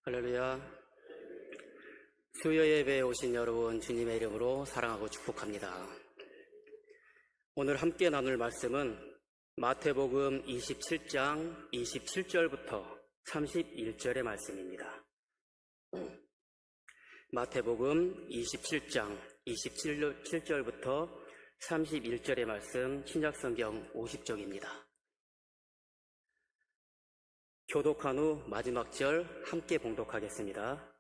할렐루야. 수요 예배에 오신 여러분 주님의 이름으로 사랑하고 축복합니다. 오늘 함께 나눌 말씀은 마태복음 27장 27절부터 31절의 말씀입니다. 마태복음 27장 27절부터 31절의 말씀, 신약성경 50쪽입니다. 교독한 후 마지막 절 함께 봉독하겠습니다.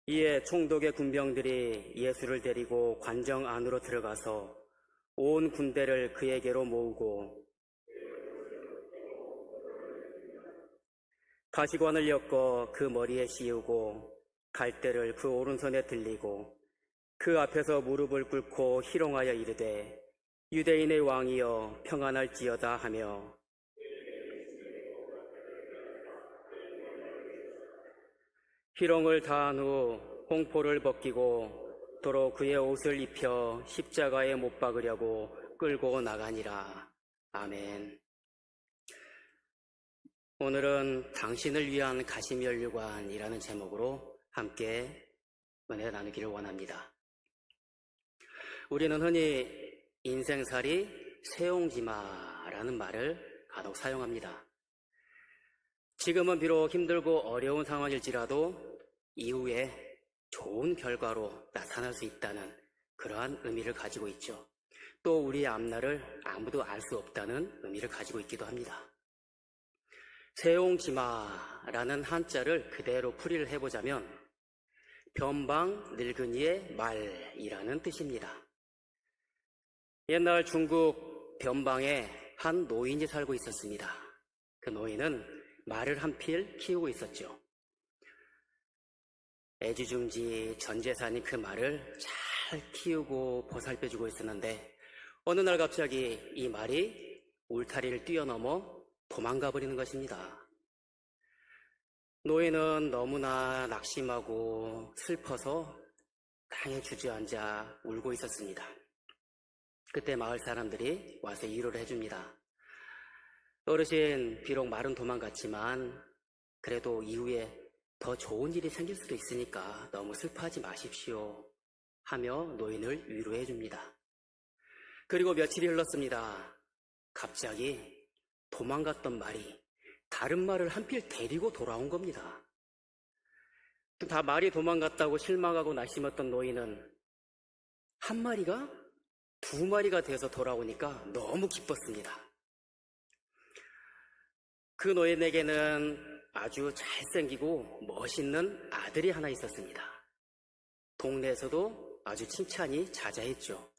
이에 총독의 군병들이 예수를 데리고 관정 안으로 들어가서 온 군대를 그에게로 모으고 가시관을 엮어 그 머리에 씌우고 갈대를 그 오른손에 들리고 그 앞에서 무릎을 꿇고 희롱하여 이르되 유대인의 왕이여 평안할지어다 하며 희롱을 다한 후 홍포를 벗기고 도로 그의 옷을 입혀 십자가에 못 박으려고 끌고 나가니라. 아멘. 오늘은 당신을 위한 가시면류관이라는 제목으로 함께 은혜 나누기를 원합니다. 우리는 흔히 인생살이 세옹지마라는 말을 간혹 사용합니다. 지금은 비록 힘들고 어려운 상황일지라도 이후에 좋은 결과로 나타날 수 있다는 그러한 의미를 가지고 있죠. 또 우리의 앞날을 아무도 알 수 없다는 의미를 가지고 있기도 합니다. 세옹지마라는 한자를 그대로 풀이를 해보자면 변방 늙은이의 말이라는 뜻입니다. 옛날 중국 변방에 한 노인이 살고 있었습니다. 그 노인은 말을 한 필 키우고 있었죠. 애지중지 전 재산이 그 말을 잘 키우고 보살펴주고 있었는데 어느 날 갑자기 이 말이 울타리를 뛰어넘어 도망가 버리는 것입니다. 노인은 너무나 낙심하고 슬퍼서 땅에 주저앉아 울고 있었습니다. 그때 마을 사람들이 와서 위로를 해줍니다. 어르신, 비록 말은 도망갔지만 그래도 이후에 더 좋은 일이 생길 수도 있으니까 너무 슬퍼하지 마십시오 하며 노인을 위로해 줍니다. 그리고 며칠이 흘렀습니다. 갑자기 도망갔던 말이 다른 말을 한 필 데리고 돌아온 겁니다. 다 말이 도망갔다고 실망하고 낙심했던 노인은 한 마리가 두 마리가 돼서 돌아오니까 너무 기뻤습니다. 그 노인에게는 아주 잘생기고 멋있는 아들이 하나 있었습니다. 동네에서도 아주 칭찬이 자자했죠.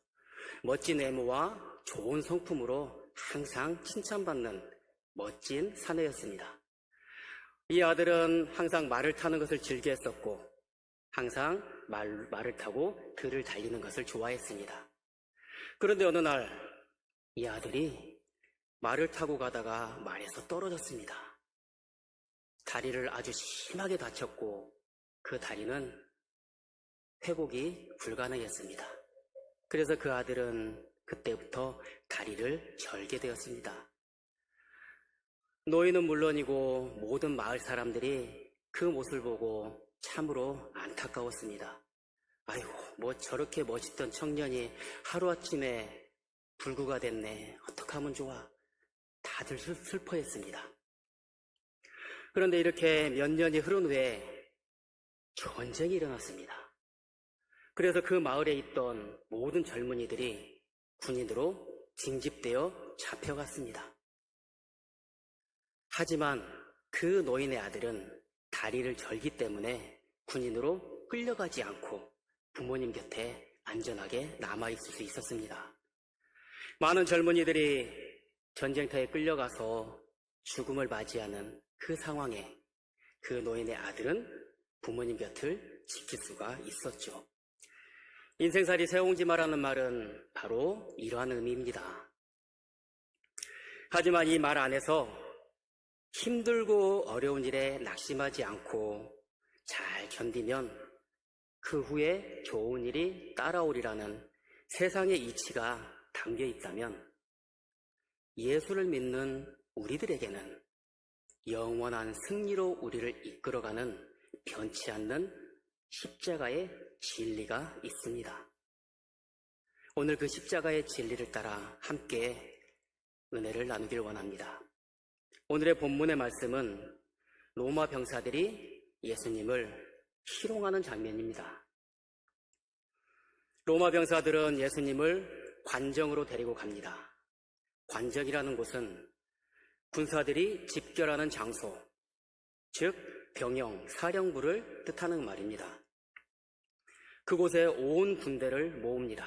멋진 외모와 좋은 성품으로 항상 칭찬받는 멋진 사내였습니다. 이 아들은 항상 말을 타는 것을 즐겨했었고 항상 말을 타고 들을 달리는 것을 좋아했습니다. 그런데 어느 날 이 아들이 말을 타고 가다가 말에서 떨어졌습니다. 다리를 아주 심하게 다쳤고 그 다리는 회복이 불가능했습니다. 그래서 그 아들은 그때부터 다리를 절게 되었습니다. 노인은 물론이고 모든 마을 사람들이 그 모습을 보고 참으로 안타까웠습니다. 아이고, 뭐 저렇게 멋있던 청년이 하루아침에 불구가 됐네. 어떡하면 좋아. 다들 슬퍼했습니다. 그런데 이렇게 몇 년이 흐른 후에 전쟁이 일어났습니다. 그래서 그 마을에 있던 모든 젊은이들이 군인으로 징집되어 잡혀갔습니다. 하지만 그 노인의 아들은 다리를 절기 때문에 군인으로 끌려가지 않고 부모님 곁에 안전하게 남아있을 수 있었습니다. 많은 젊은이들이 전쟁터에 끌려가서 죽음을 맞이하는 그 상황에 그 노인의 아들은 부모님 곁을 지킬 수가 있었죠. 인생살이 세옹지마라는 말은 바로 이러한 의미입니다. 하지만 이 말 안에서 힘들고 어려운 일에 낙심하지 않고 잘 견디면 그 후에 좋은 일이 따라오리라는 세상의 이치가 담겨 있다면 예수를 믿는 우리들에게는 영원한 승리로 우리를 이끌어가는 변치 않는 십자가의 진리가 있습니다. 오늘 그 십자가의 진리를 따라 함께 은혜를 나누길 원합니다. 오늘의 본문의 말씀은 로마 병사들이 예수님을 희롱하는 장면입니다. 로마 병사들은 예수님을 관정으로 데리고 갑니다. 관정이라는 곳은 군사들이 집결하는 장소, 즉 병영, 사령부를 뜻하는 말입니다. 그곳에 온 군대를 모읍니다.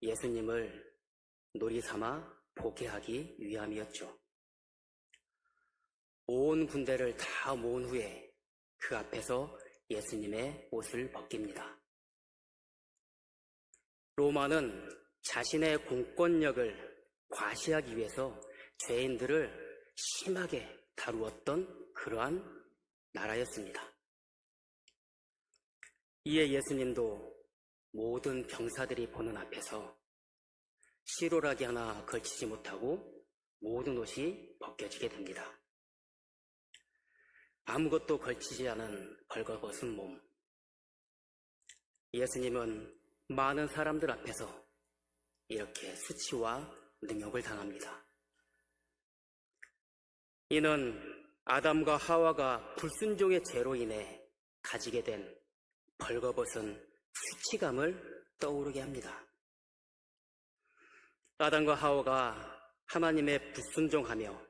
예수님을 놀이 삼아 보게 하기 위함이었죠. 온 군대를 다 모은 후에 그 앞에서 예수님의 옷을 벗깁니다. 로마는 자신의 공권력을 과시하기 위해서 죄인들을 심하게 다루었던 그러한 나라였습니다. 이에 예수님도 모든 병사들이 보는 앞에서 시로라기 하나 걸치지 못하고 모든 옷이 벗겨지게 됩니다. 아무것도 걸치지 않은 벌거벗은 몸. 예수님은 많은 사람들 앞에서 이렇게 수치와 능욕을 당합니다. 이는 아담과 하와가 불순종의 죄로 인해 가지게 된 벌거벗은 수치감을 떠오르게 합니다. 아담과 하와가 하나님의 불순종하며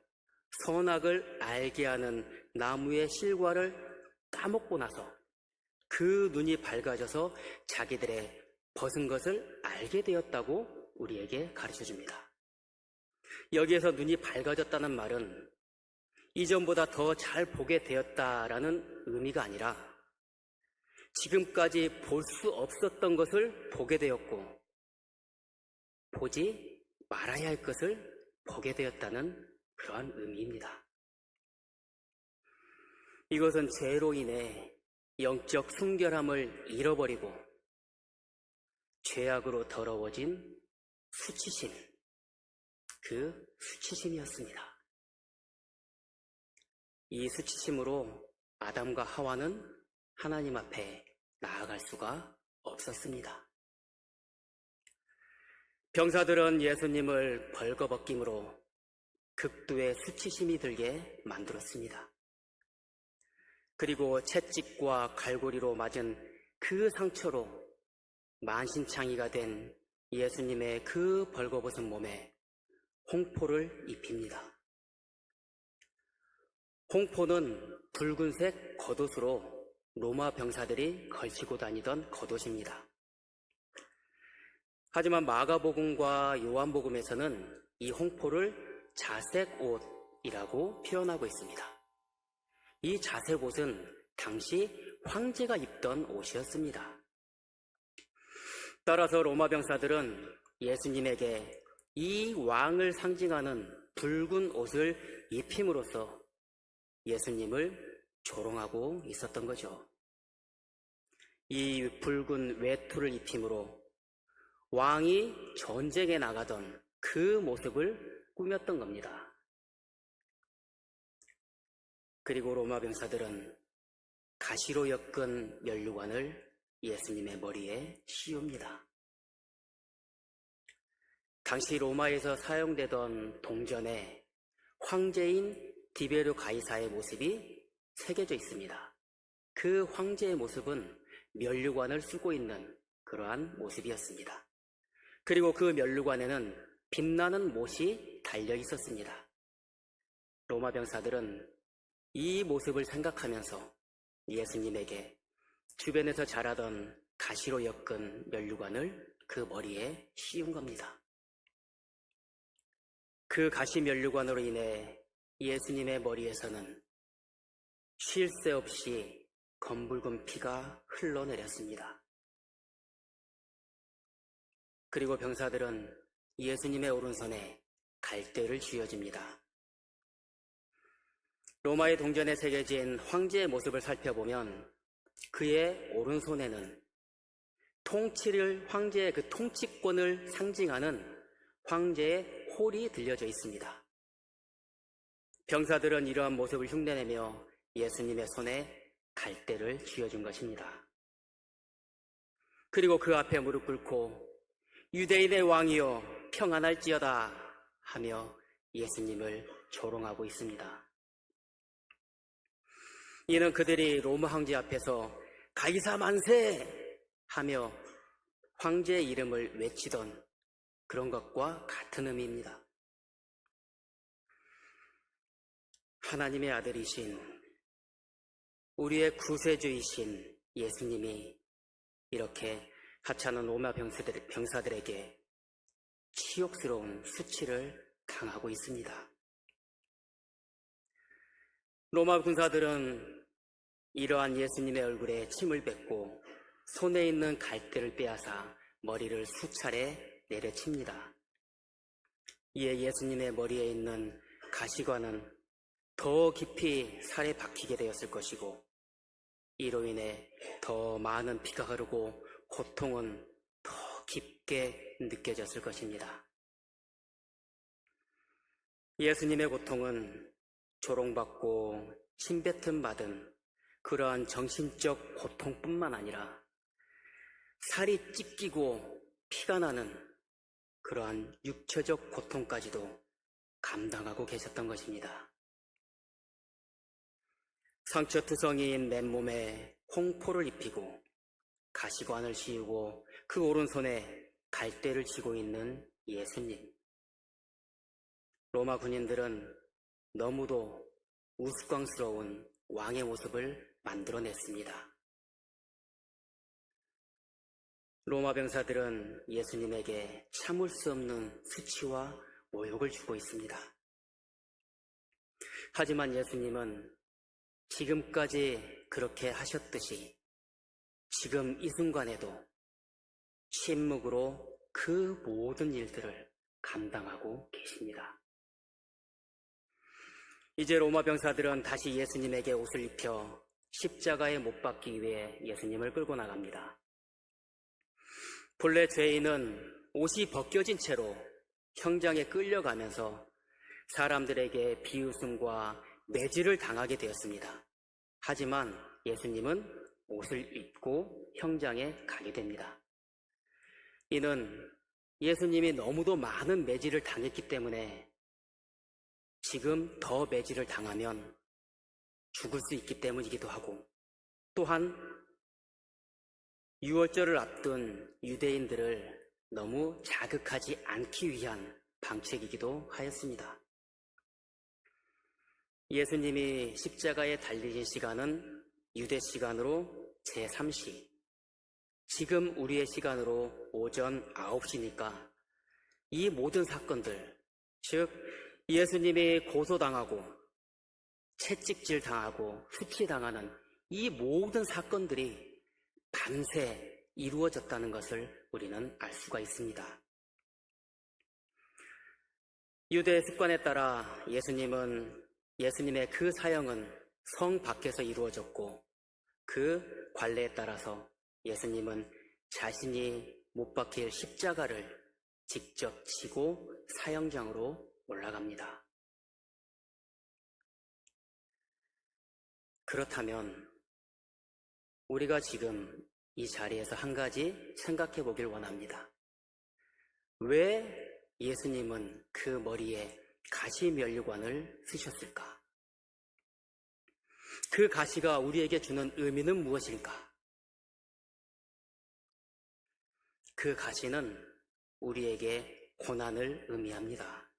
선악을 알게 하는 나무의 실과를 까먹고 나서 그 눈이 밝아져서 자기들의 벗은 것을 알게 되었다고 우리에게 가르쳐줍니다. 여기에서 눈이 밝아졌다는 말은 이전보다 더 잘 보게 되었다라는 의미가 아니라 지금까지 볼 수 없었던 것을 보게 되었고 보지 말아야 할 것을 보게 되었다는 그러한 의미입니다. 이것은 죄로 인해 영적 순결함을 잃어버리고 죄악으로 더러워진 수치심, 그 수치심이었습니다. 이 수치심으로 아담과 하와는 하나님 앞에 나아갈 수가 없었습니다. 병사들은 예수님을 벌거벗김으로 극도의 수치심이 들게 만들었습니다. 그리고 채찍과 갈고리로 맞은 그 상처로 만신창이가 된 예수님의 그 벌거벗은 몸에 홍포를 입힙니다. 홍포는 붉은색 겉옷으로 로마 병사들이 걸치고 다니던 겉옷입니다. 하지만 마가복음과 요한복음에서는 이 홍포를 자색옷이라고 표현하고 있습니다. 이 자색옷은 당시 황제가 입던 옷이었습니다. 따라서 로마 병사들은 예수님에게 이 왕을 상징하는 붉은 옷을 입힘으로써 예수님을 조롱하고 있었던 거죠. 이 붉은 외투를 입힘으로 왕이 전쟁에 나가던 그 모습을 꾸몄던 겁니다. 그리고 로마 병사들은 가시로 엮은 면류관을 예수님의 머리에 씌웁니다. 당시 로마에서 사용되던 동전에 황제인 디베르 가이사의 모습이 새겨져 있습니다. 그 황제의 모습은 면류관을 쓰고 있는 그러한 모습이었습니다. 그리고 그 면류관에는 빛나는 못이 달려 있었습니다. 로마 병사들은 이 모습을 생각하면서 예수님에게 주변에서 자라던 가시로 엮은 면류관을 그 머리에 씌운 겁니다. 그 가시 면류관으로 인해 예수님의 머리에서는 쉴 새 없이 검붉은 피가 흘러내렸습니다. 그리고 병사들은 예수님의 오른손에 갈대를 쥐어줍니다. 로마의 동전에 새겨진 황제의 모습을 살펴보면 그의 오른손에는 황제의 그 통치권을 상징하는 황제의 홀이 들려져 있습니다. 병사들은 이러한 모습을 흉내내며 예수님의 손에 갈대를 쥐어준 것입니다. 그리고 그 앞에 무릎 꿇고 유대인의 왕이여 평안할지어다 하며 예수님을 조롱하고 있습니다. 이는 그들이 로마 황제 앞에서 가이사 만세 하며 황제의 이름을 외치던 그런 것과 같은 의미입니다. 하나님의 아들이신 우리의 구세주이신 예수님이 이렇게 하찮은 로마 병사들에게 치욕스러운 수치를 당하고 있습니다. 로마 군사들은 이러한 예수님의 얼굴에 침을 뱉고 손에 있는 갈대를 빼앗아 머리를 수차례 내려칩니다. 이에 예수님의 머리에 있는 가시관은 더 깊이 살에 박히게 되었을 것이고 이로 인해 더 많은 피가 흐르고 고통은 더 깊게 느껴졌을 것입니다. 예수님의 고통은 조롱받고 침뱉음 받은 그러한 정신적 고통뿐만 아니라 살이 찢기고 피가 나는 그러한 육체적 고통까지도 감당하고 계셨던 것입니다. 상처투성이인 맨몸에 홍포를 입히고 가시관을 씌우고 그 오른손에 갈대를 쥐고 있는 예수님. 로마 군인들은 너무도 우스꽝스러운 왕의 모습을 만들어냈습니다. 로마 병사들은 예수님에게 참을 수 없는 수치와 모욕을 주고 있습니다. 하지만 예수님은 지금까지 그렇게 하셨듯이 지금 이 순간에도 침묵으로 그 모든 일들을 감당하고 계십니다. 이제 로마 병사들은 다시 예수님에게 옷을 입혀 십자가에 못 박기 위해 예수님을 끌고 나갑니다. 본래 죄인은 옷이 벗겨진 채로 형장에 끌려가면서 사람들에게 비웃음과 매질을 당하게 되었습니다. 하지만 예수님은 옷을 입고 형장에 가게 됩니다. 이는 예수님이 너무도 많은 매질을 당했기 때문에 지금 더 매질을 당하면 죽을 수 있기 때문이기도 하고 또한 유월절을 앞둔 유대인들을 너무 자극하지 않기 위한 방책이기도 하였습니다. 예수님이 십자가에 달리신 시간은 유대 시간으로 제3시, 지금 우리의 시간으로 오전 9시니까 이 모든 사건들, 즉 예수님이 고소당하고 채찍질 당하고 수치당하는 이 모든 사건들이 밤새 이루어졌다는 것을 우리는 알 수가 있습니다. 유대 습관에 따라 예수님의 그 사형은 성 밖에서 이루어졌고 그 관례에 따라서 예수님은 자신이 못 박힐 십자가를 직접 지고 사형장으로 올라갑니다. 그렇다면 우리가 지금 이 자리에서 한 가지 생각해 보길 원합니다. 왜 예수님은 그 머리에 가시면류관을 쓰셨을까? 그 가시가 우리에게 주는 의미는 무엇일까? 그 가시는 우리에게 고난을 의미합니다.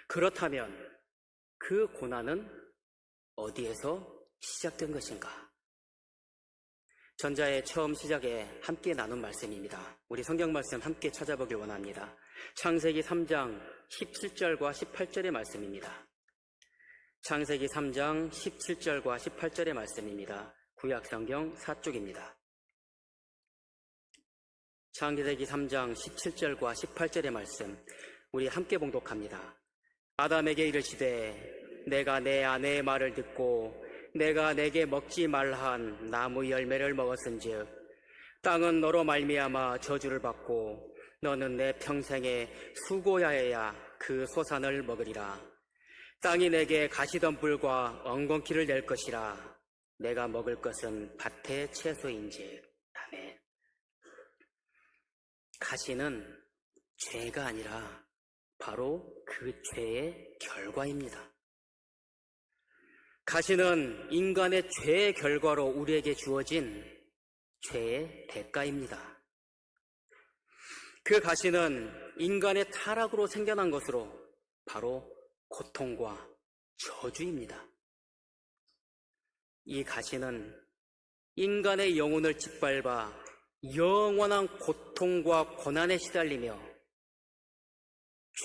그렇다면 그 고난은 어디에서 시작된 것인가? 전자의 처음 시작에 함께 나눈 말씀입니다. 우리 성경 말씀 함께 찾아보길 원합니다. 창세기 3장 17절과 18절의 말씀입니다. 창세기 3장 17절과 18절의 말씀입니다. 구약성경 4쪽입니다. 창세기 3장 17절과 18절의 말씀 우리 함께 봉독합니다. 아담에게 이르시되 내가 내 아내의 말을 듣고 내가 내게 먹지 말한 나무 열매를 먹었은즉 땅은 너로 말미암아 저주를 받고 너는 내 평생에 수고하여야 그 소산을 먹으리라. 땅이 내게 가시덤불과 엉겅퀴를 낼 것이라. 내가 먹을 것은 밭의 채소인지. 아멘. 가시는 죄가 아니라 바로 그 죄의 결과입니다. 가시는 인간의 죄의 결과로 우리에게 주어진 죄의 대가입니다. 그 가시는 인간의 타락으로 생겨난 것으로 바로 고통과 저주입니다. 이 가시는 인간의 영혼을 짓밟아 영원한 고통과 고난에 시달리며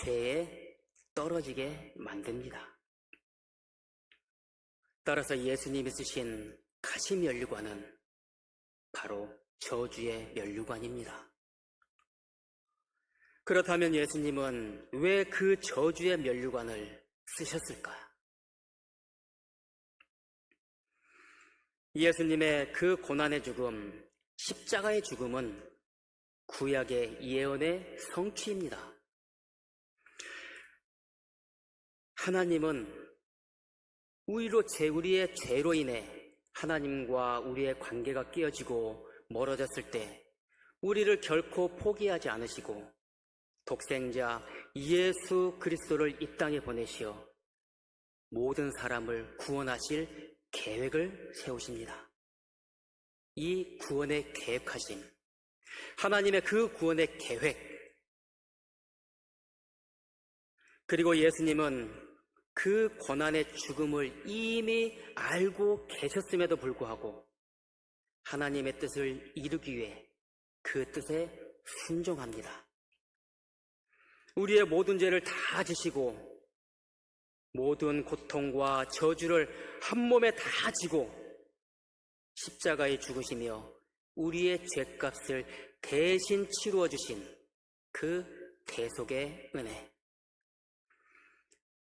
죄에 떨어지게 만듭니다. 따라서 예수님이 쓰신 가시면류관은 바로 저주의 면류관입니다. 그렇다면 예수님은 왜 그 저주의 면류관을 쓰셨을까요? 예수님의 그 고난의 죽음, 십자가의 죽음은 구약의 예언의 성취입니다. 하나님은 우리의 죄로 인해 하나님과 우리의 관계가 깨어지고 멀어졌을 때 우리를 결코 포기하지 않으시고 독생자 예수 그리스도를 이 땅에 보내시어 모든 사람을 구원하실 계획을 세우십니다. 이 구원의 계획하심, 하나님의 그 구원의 계획, 그리고 예수님은 그 고난의 죽음을 이미 알고 계셨음에도 불구하고 하나님의 뜻을 이루기 위해 그 뜻에 순종합니다. 우리의 모든 죄를 다 지시고 모든 고통과 저주를 한 몸에 다 지고 십자가에 죽으시며 우리의 죄값을 대신 치루어 주신 그 대속의 은혜,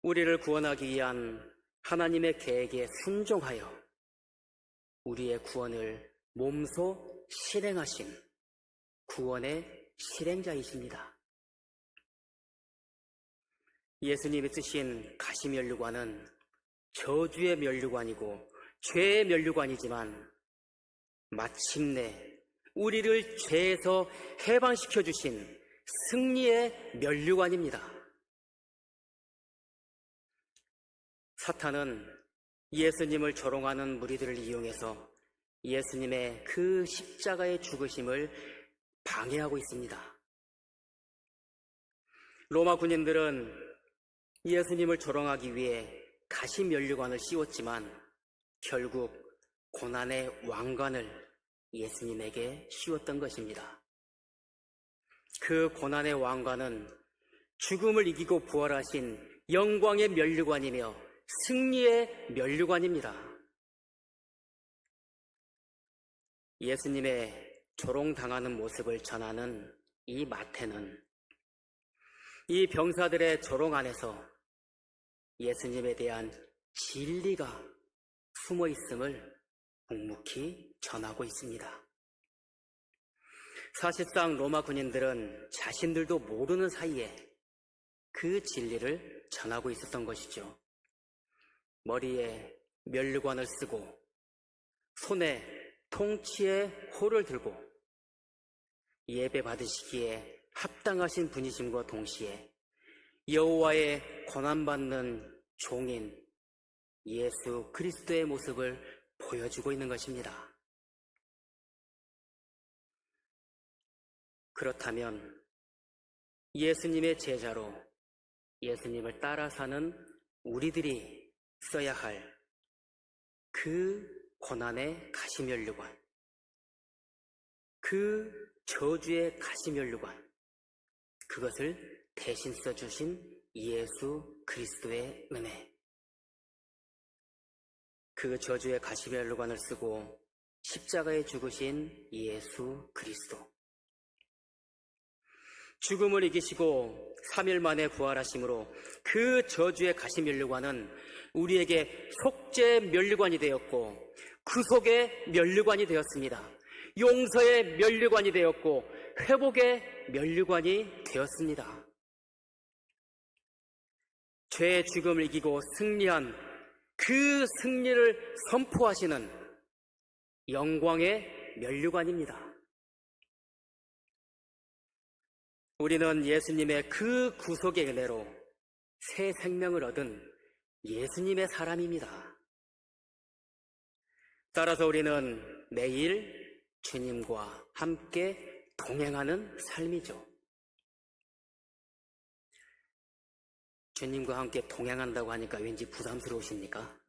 우리를 구원하기 위한 하나님의 계획에 순종하여 우리의 구원을 몸소 실행하신 구원의 실행자이십니다. 예수님이 쓰신 가시면류관은 저주의 면류관이고 죄의 면류관이지만 마침내 우리를 죄에서 해방시켜 주신 승리의 면류관입니다. 사탄은 예수님을 조롱하는 무리들을 이용해서 예수님의 그 십자가의 죽으심을 방해하고 있습니다. 로마 군인들은 예수님을 조롱하기 위해 가시면류관을 씌웠지만 결국 고난의 왕관을 예수님에게 씌웠던 것입니다. 그 고난의 왕관은 죽음을 이기고 부활하신 영광의 면류관이며 승리의 면류관입니다. 예수님의 조롱당하는 모습을 전하는 이 마태는 이 병사들의 조롱 안에서 예수님에 대한 진리가 숨어 있음을 묵묵히 전하고 있습니다. 사실상 로마 군인들은 자신들도 모르는 사이에 그 진리를 전하고 있었던 것이죠. 머리에 면류관을 쓰고 손에 통치의 호를 들고 예배 받으시기에 합당하신 분이심과 동시에 여호와의 고난받는 종인 예수 그리스도의 모습을 보여주고 있는 것입니다. 그렇다면 예수님의 제자로 예수님을 따라 사는 우리들이 써야 할 그 고난의 가시면류관, 그 저주의 가시면류관, 그것을 대신 써주신 예수 그리스도의 은혜, 그 저주의 가시면류관을 쓰고 십자가에 죽으신 예수 그리스도, 죽음을 이기시고 3일 만에 부활하심으로 그 저주의 가시면류관은 우리에게 속죄의 면류관이 되었고 구속의 면류관이 되었습니다. 용서의 면류관이 되었고 회복의 면류관이 되었습니다. 죄의 죽음을 이기고 승리한 그 승리를 선포하시는 영광의 면류관입니다. 우리는 예수님의 그 구속의 은혜로 새 생명을 얻은 예수님의 사람입니다. 따라서 우리는 매일 주님과 함께 동행하는 삶이죠. 주님과 함께 동행한다고 하니까 왠지 부담스러우십니까?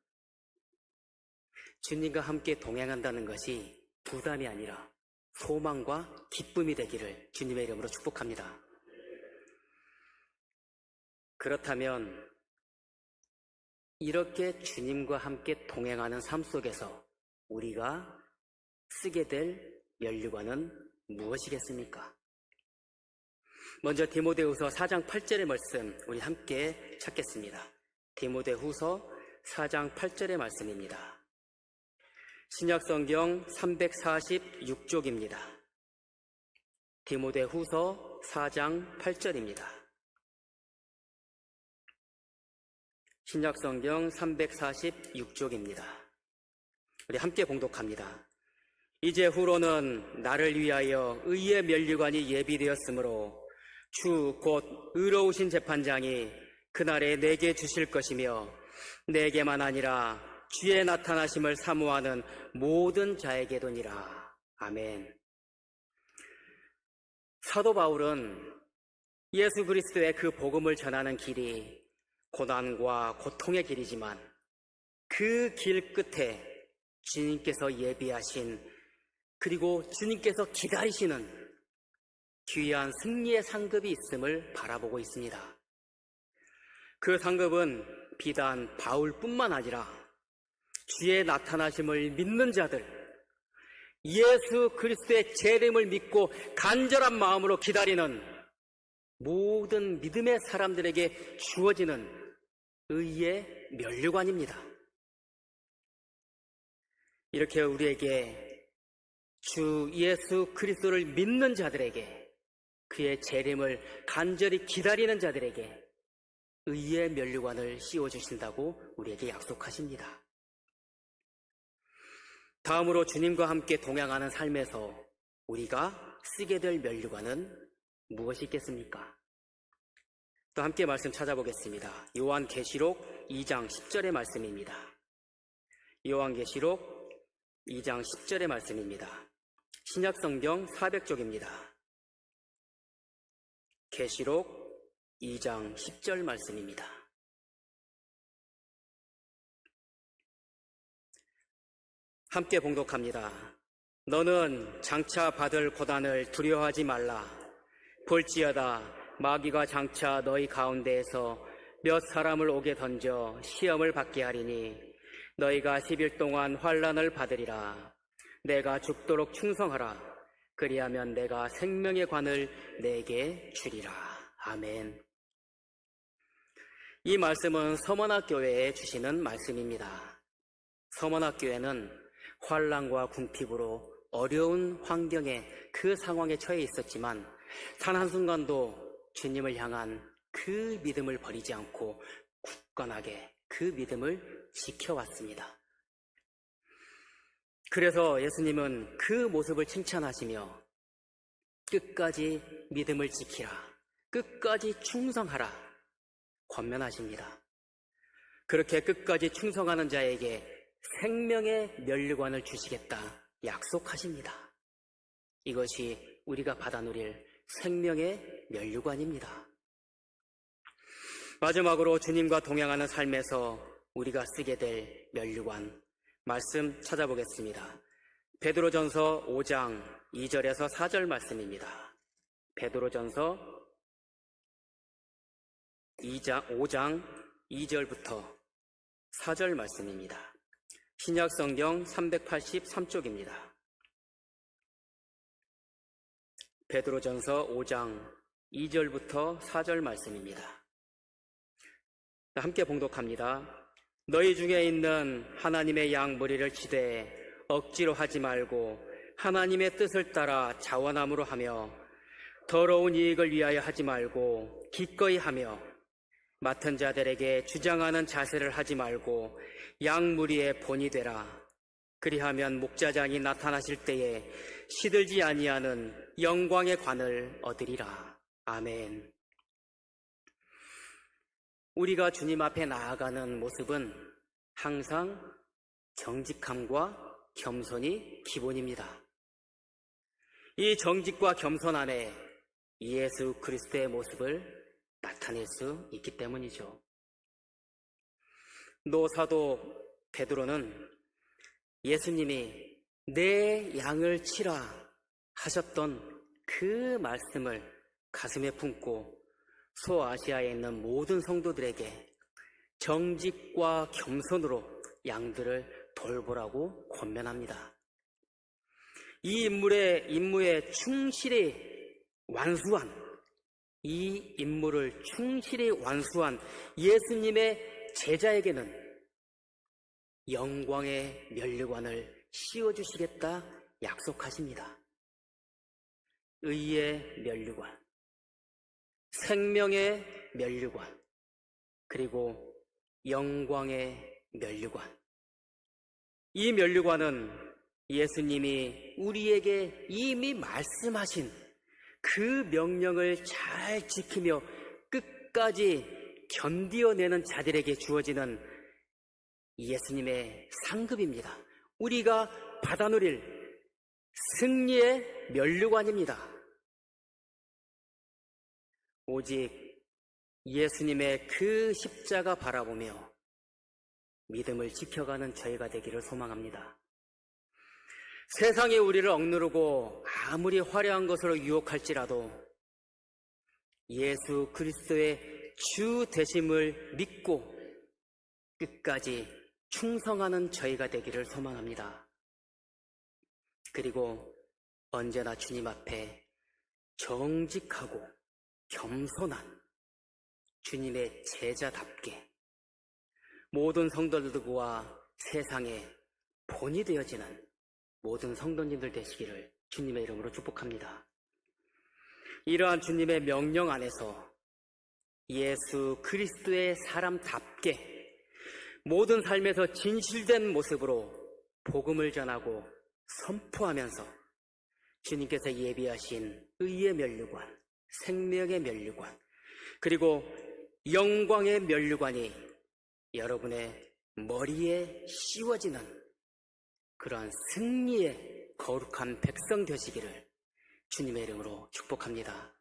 주님과 함께 동행한다는 것이 부담이 아니라 소망과 기쁨이 되기를 주님의 이름으로 축복합니다. 그렇다면 이렇게 주님과 함께 동행하는 삶 속에서 우리가 쓰게 될 면류관은 무엇이겠습니까? 먼저 디모데후서 4장 8절의 말씀 우리 함께 찾겠습니다. 디모데후서 4장 8절의 말씀입니다. 신약성경 346쪽입니다. 디모데후서 4장 8절입니다. 신약성경 346쪽입니다. 우리 함께 봉독합니다. 이제 후로는 나를 위하여 의의 면류관이 예비되었으므로 주 곧 의로우신 재판장이 그날에 내게 주실 것이며 내게만 아니라 주의 나타나심을 사모하는 모든 자에게도니라. 아멘. 사도 바울은 예수 그리스도의 그 복음을 전하는 길이 고난과 고통의 길이지만 그 길 끝에 주님께서 예비하신 그리고 주님께서 기다리시는 귀한 승리의 상급이 있음을 바라보고 있습니다. 그 상급은 비단 바울뿐만 아니라 주의 나타나심을 믿는 자들, 예수 그리스도의 재림을 믿고 간절한 마음으로 기다리는 모든 믿음의 사람들에게 주어지는 의의 면류관입니다. 이렇게 우리에게 주 예수 그리스도를 믿는 자들에게 그의 재림을 간절히 기다리는 자들에게 의의 면류관을 씌워주신다고 우리에게 약속하십니다. 다음으로 주님과 함께 동행하는 삶에서 우리가 쓰게 될 면류관은 무엇이 있겠습니까? 또 함께 말씀 찾아보겠습니다. 요한계시록 2장 10절의 말씀입니다. 요한계시록 2장 10절의 말씀입니다. 신약성경 400쪽입니다. 계시록 2장 10절 말씀입니다. 함께 봉독합니다. 너는 장차 받을 고난을 두려워하지 말라. 볼지어다 마귀가 장차 너희 가운데에서 몇 사람을 옥에 던져 시험을 받게 하리니 너희가 10일 동안 환난을 받으리라. 내가 죽도록 충성하라. 그리하면 내가 생명의 관을 내게 주리라. 아멘. 이 말씀은 서머나교회에 주시는 말씀입니다. 서머나교회는 환난과 궁핍으로 어려운 환경에 그 상황에 처해 있었지만 단 한순간도 주님을 향한 그 믿음을 버리지 않고 굳건하게 그 믿음을 지켜왔습니다. 그래서 예수님은 그 모습을 칭찬하시며 끝까지 믿음을 지키라, 끝까지 충성하라 권면하십니다. 그렇게 끝까지 충성하는 자에게 생명의 면류관을 주시겠다 약속하십니다. 이것이 우리가 받아 누릴 생명의 면류관입니다. 마지막으로 주님과 동행하는 삶에서 우리가 쓰게 될 면류관 말씀 찾아보겠습니다. 베드로전서 5장 2절에서 4절 말씀입니다. 베드로전서 5장 2절부터 4절 말씀입니다. 신약성경 383쪽입니다. 베드로전서 5장 2절부터 4절 말씀입니다. 함께 봉독합니다. 너희 중에 있는 하나님의 양 무리를 치되 억지로 하지 말고 하나님의 뜻을 따라 자원함으로 하며 더러운 이익을 위하여 하지 말고 기꺼이 하며 맡은 자들에게 주장하는 자세를 하지 말고 양무리의 본이 되라. 그리하면 목자장이 나타나실 때에 시들지 아니하는 영광의 관을 얻으리라. 아멘. 우리가 주님 앞에 나아가는 모습은 항상 정직함과 겸손이 기본입니다. 이 정직과 겸손 안에 예수 그리스도의 모습을 나타낼 수 있기 때문이죠. 노사도 베드로는 예수님이 내 양을 치라 하셨던 그 말씀을 가슴에 품고 소아시아에 있는 모든 성도들에게 정직과 겸손으로 양들을 돌보라고 권면합니다. 이 임무에 충실히 완수한, 이 임무를 충실히 완수한 예수님의 제자에게는 영광의 면류관을 씌워주시겠다 약속하십니다. 의의 면류관, 생명의 면류관, 그리고 영광의 면류관. 이 면류관은 예수님이 우리에게 이미 말씀하신 그 명령을 잘 지키며 끝까지 견디어내는 자들에게 주어지는 예수님의 상급입니다. 우리가 받아 누릴 승리의 면류관입니다. 오직 예수님의 그 십자가 바라보며 믿음을 지켜가는 저희가 되기를 소망합니다. 세상이 우리를 억누르고 아무리 화려한 것으로 유혹할지라도 예수 그리스도의 주 되심을 믿고 끝까지 충성하는 저희가 되기를 소망합니다. 그리고 언제나 주님 앞에 정직하고 겸손한 주님의 제자답게 모든 성도들과 세상의 본이 되어지는 모든 성도님들 되시기를 주님의 이름으로 축복합니다. 이러한 주님의 명령 안에서 예수 그리스도의 사람답게 모든 삶에서 진실된 모습으로 복음을 전하고 선포하면서 주님께서 예비하신 의의 면류관, 생명의 면류관, 그리고 영광의 면류관이 여러분의 머리에 씌워지는 그러한 승리의 거룩한 백성 되시기를 주님의 이름으로 축복합니다.